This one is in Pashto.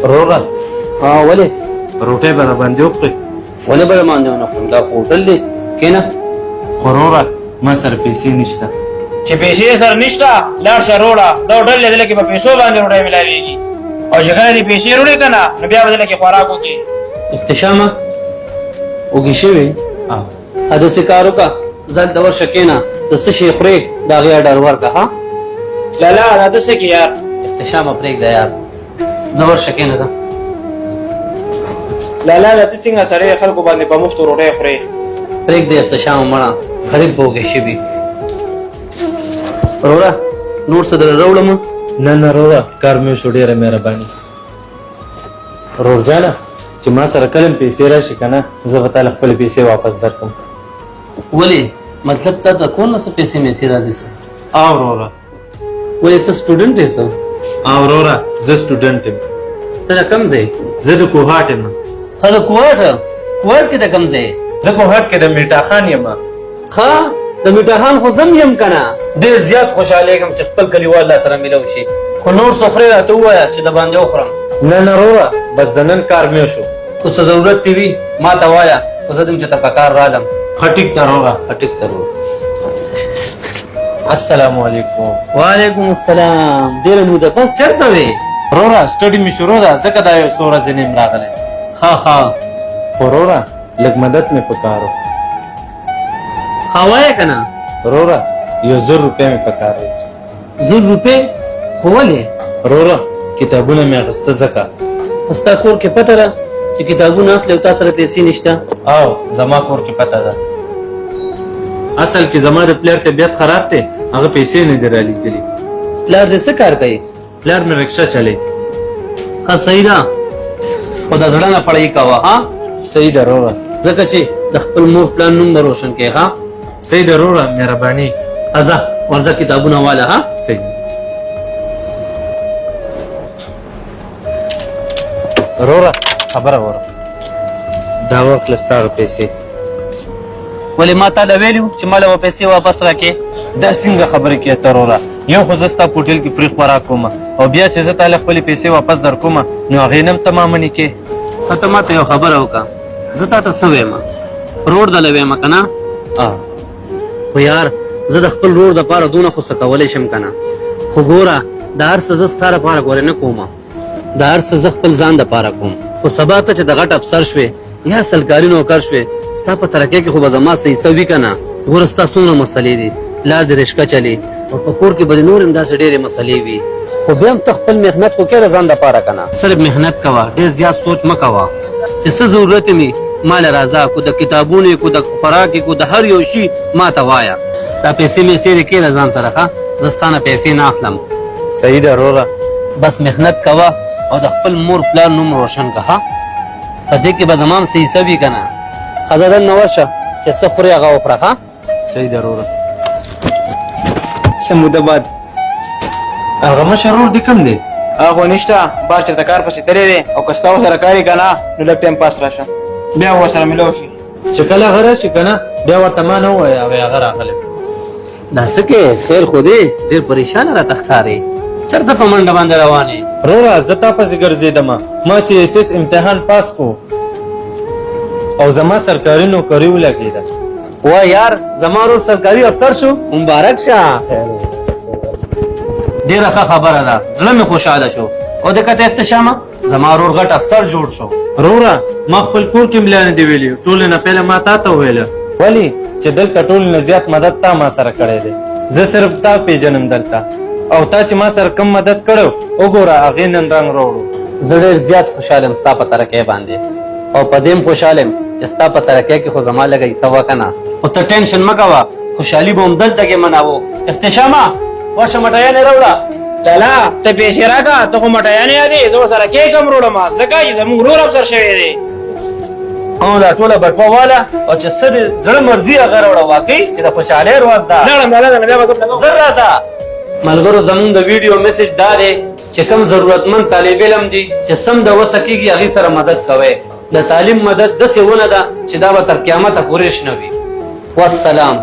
وروره ولې روټۍ به راباندې وخورې ولې به راباندې ونه خورم؟ دا خو هوټل دی، کښېنه. خو وروره ما سره پیسې نشته. چې پیسې سره نشته لاړ شه روړه، دا هوټل دی دلته کې په پیسو باندې روټۍ ملاوېږي، او چې کله دې پیسې روړې که نه نو بیا به دلته کې خوراک وکړې. احتشامه وږې شوې؟ داسې کار وکړه، ځه هلته ورشه کښېنه، څه شی خورې د هغې اډر ورکړه. ها لالا دا داسې کې یار احتشامه پرېږده یار، ځه ورشه کښېنه ځه. لالا دا ته څنګه سړی خلکو باندې په مفتو روټۍ خورې؟ پرېږده احتشامه مړه، غریب به وږې شوي. وروره نور څه در راوړم؟ نه نه وروره کار مې وشو، ډېره مهرباني. ورور جانه چې ما سره کله پیسې راشي که نه زه به تاله خپلې پیسې واپس درکړم. ولې مطلب تا ته کور نه څه پیسې میسې راځي څه؟ او وروره ولې ته سټوډنټ یې څه؟ او وروره زه سټوډنټ یم. ته د کوم ځای؟ زه د کوهاټ یم. ښه د کوهاټ؟ کوهاټ کې د کوم ځای؟ زه کوهاټ کې د میټا خان یم. ښه د میټا خان خو زم یم که نه؟ ډېر زیات خوشحالېږم چې خپل کلیوال لا سره میلو شي. خو نور څه خورې راته ووایه چې د باندې وخورم. نه نه وروره بس د نن کار مې وشو. خو څه ضرورت دې وي ما ته وایه، خو زه دم چې ته په کار رالم. ښه ټیک ته وروره. ښه ټیک ته ورور. السلام علیکم. وعلیکم السلام. ډېره موده پس چېرته وې؟ وروره سټډي مې شروع ده ځکه دا یو څو ورځې نه یم راغلی. ښه ښه خو وروره لږ مدد مې پکار و. ښه وایه که نه؟ وروره 1000 روپۍ مې پکار دی. 1000 روپۍ؟ خو ولې؟ وروره کتابونه مې اخیسته ځکه. ستا کور کې پته ده چې کتابونه اخلي او تا سره پیسې نشته؟ او زما کور کې پته ده. اصل کې زما د پلار طبیعت خراب دی، هغه پیسې نه دي رالیږلي. پلار دې څه کار کوي؟ پلار مې رکشه چلی. ښه صحیح ده، خو د زړه نه پړی کوه. ها صحیح ده وروره. ځکه چې د خپل مور پلان نوم به روشن کوې. ها صحیح ده وروره مهرباني. ځه ورځه کتابونه واله. ها صحیح. وروره خبره وره دا واخله ستا هغه پیسې. ولې ما تا له ویلي وو چې ما له به پیسې واپس راکړې؟ دا څنګه خبرې کوې ته وروره؟ یو خو زه ستا په هوټل کې پرې خوراک کوم، او بیا چې زه تاله خپلې پیسې واپس در کوم نو هغې نه هم ته ما منې کې. ښه ته ما ته یو خبره وکړه، زه تا ته څه ویم؟ رور دله ویم که نه؟ خو یار زه د خپل رور دپاره دونه خو څه کولی شم که نه، خو ګوره دا هر څه زه ستا دپاره ګورې نه کوم، دا هر څه زه خپل ځان دپاره کوم. خو سبا ته چې د غټ افسر شوې یا سلکاري نوکر شوې ستا په ترقۍ کې خو به زما څه حصه وي که نه؟ ګوره ستا څومره مسلې دي، پلار دې رشکه چلي او په کور کې به دې نور هم داسې ډېرې مسلې وي، خو بیا هم ته خپل محنت خو کوې د ځان دپاره که نه؟ صرف محنت کوه، ډېر زیات سوچ مه کوه چې څه ضرورت مې ما له راځه، کو د کتابونو کو د خوراک کو د هر یو شي ما ته وایه. دا پیسې میسې دې کښې د ځان سره. ښه زه ستا نه پیسې نه اخلم. صحیح ده وروره. بس محنت کوه او د خپل مور پلار نوم روشن که. ها په دې کې به زما هم څه حصه وي که نه؟ ښځه دننه ورشه چې څه خورې هغه وخوره. ښه صحیح ده وروره. څه موده بعد هغه مشر ورور دې کوم دی؟ هغه نشته بار چېرته کار پسې تللی دی، او که ستا ورسره کار یې که نه نو لږ ټایم پاس راشه بیا ورسره میلاو شي. چې کله هغه راشي که نه بیا ورته ما نه ووایه هغه راغلی. دا څه کې خیر خو دی، ډېر پریشانه راته ښکارې، چېرته په منډه باندې روان یې؟ وروره زه تا پسې ګرځېدم، ما چې SS امتحان پاس کو او زما سرکاري نوکري ولګېده. وا یار زما ورور سرکاري افسر شو، مبارک شه. ډېره ښه خبره ده، زړه مې خوشحاله شو. او د کته احتشامه زما ورور غټ افسر جوړ شو. وروره ما خپل کور کې ملا نه دی ویلي، ټولې نه پهله ما تا ته وویله. ولې چې دلته ټولې نه زیات مدد تا ما سره کړی دی، زه صرف تا پیژنم دلته، او تا چې ما سره کم مدد کړو وګوره هغې نن رنګ راوړو. زه ډېر زیات خوشحاله یم ستا په ترقۍ باندې، او په دې هم خوشحاله یم چې ستا په ترقۍ کې خو زما لږه حصه وه که نه؟ خو ته ټینشن مه کوه، خوشحالي به هم دلته کې مناوو. احتشامه ورشه مټیانې راوړه. لالا ته پیسې راکړه، ته خو مټیانې یادې، زه ورسره کیک هم وروړم ځکه چې زموږ ورور افسر شوی دی. او دا ټوله بټوه واله او چې څه دې زړه مرضي هغه راوړه، واقعي چې د خوشحالۍ ورځ ده. لاړم لالا نه بیا به زر راځه. ملګرو زمونږ د ویډیو میسج دا دی چې کوم ضرورتمند طالب علم دي چې سم د وسه کېږي هغې سره مدد کوئ. د تعلیم مدد داسې ونه ده چې دا به تر قیامته پورې شنه وي. والسلام.